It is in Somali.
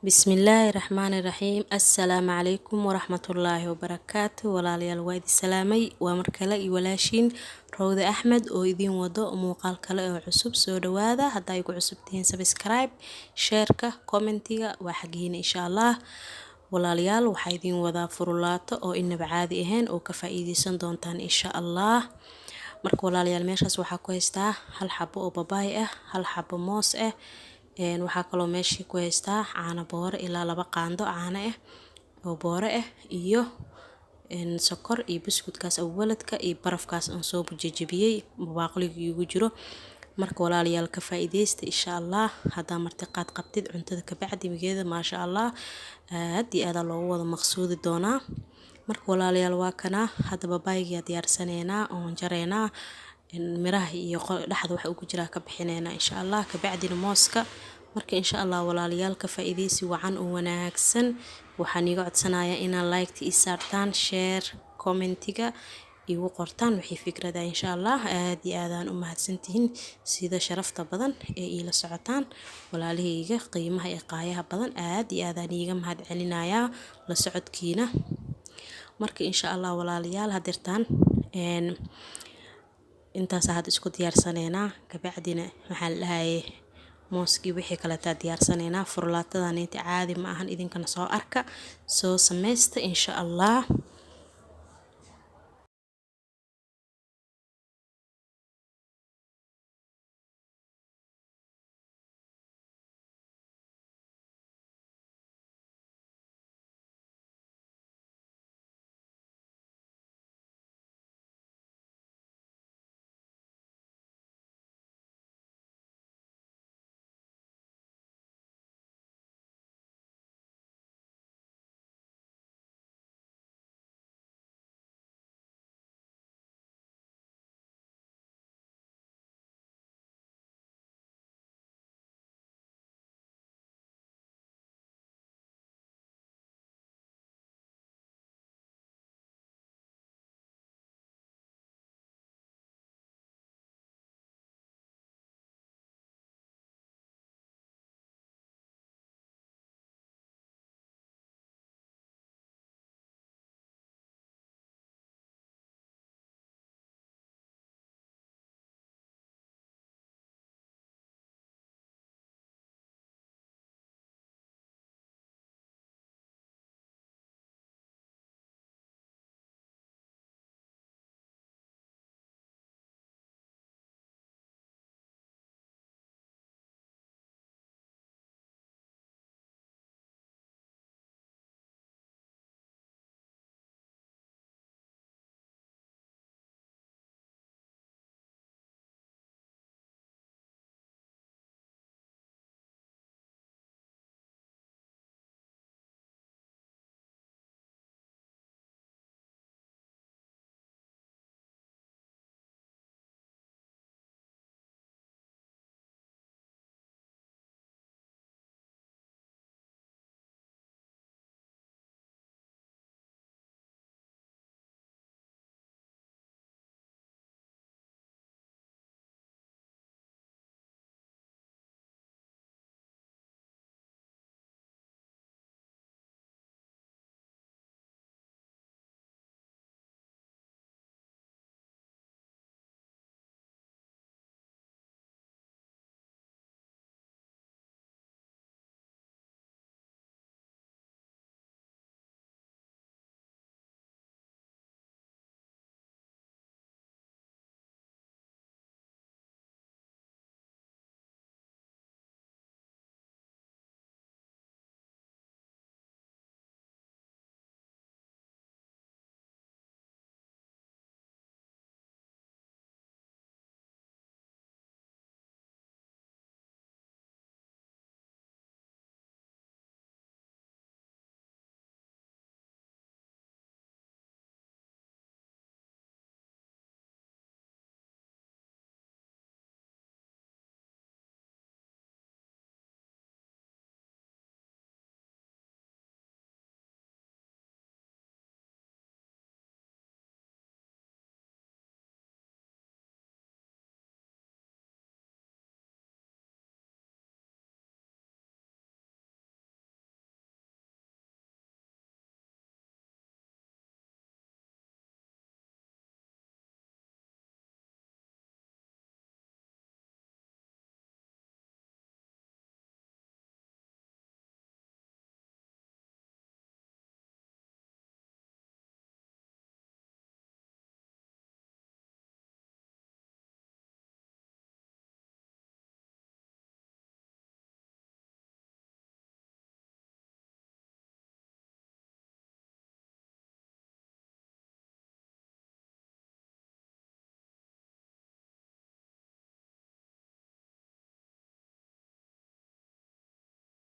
bismillaahi raxmaani raxiim assalaamu calaykum waraxmatullaahi wabarakaatu walaalayaal waa idin salaamay waa markale iyo walaashiin Rawda Axmed oo idin wado muuqaal kale oo cusub soo dhawaada hadday ku cusub tihiin subscribe shareka commentiga waa xagiina insha Allah walaalayaal waxaa idin wadaa furulaato oo inaba caadi ahayn oo ka faa'iideysan doontaan insha Allah marka walaalayaal meeshaas waxaa ku haystaa hal xabo oo babaay ah hal xabo moos ah waxaa kaloo meeshii ku haystaa caano boore ilaa 2 qaando caano ah oo boore ah iyo sokor iyo buskudkaas awwaladka iyo barafkaas aan soo bujajabiyay baaqliga igu jiro marka walaalayaal ka faa'iideysta insha Allah hadaa marti qaad qabtid cuntada ka bacdi migeeda ma sha Allah aad iyo aad loogu wada maqsuudi doonaa marka walaalayaal waa kana hada babaayga diyaarsaneena oo jareena miraha iyo dhaxda waxa uu ku jira ka bixinayna insha Allah ka bacdina mooska marka insha Allah walaalayaal ka faa'iideysi wacan oo wanaagsan waxaan iga codsanayaa inaad like ii saartaan share commentiga igu qortaan wixii fikrada insha Allah aad iyo aad u mahadsantihiin sida sharafta badan ee ila socotaan walaalahayga qiimaha ee qaayaha badan aad iyo aad iiga mahad celinayaa la socodkiina marka insha Allah walaalayaal hadirtaan intaas had isku diyaarsaneena ka bacdina waxa la dhahay mooski wixii kala taa diyaarsaneena furlaatadan inta caadi ma ahan idinkana soo arka soo sameeysta insha Allah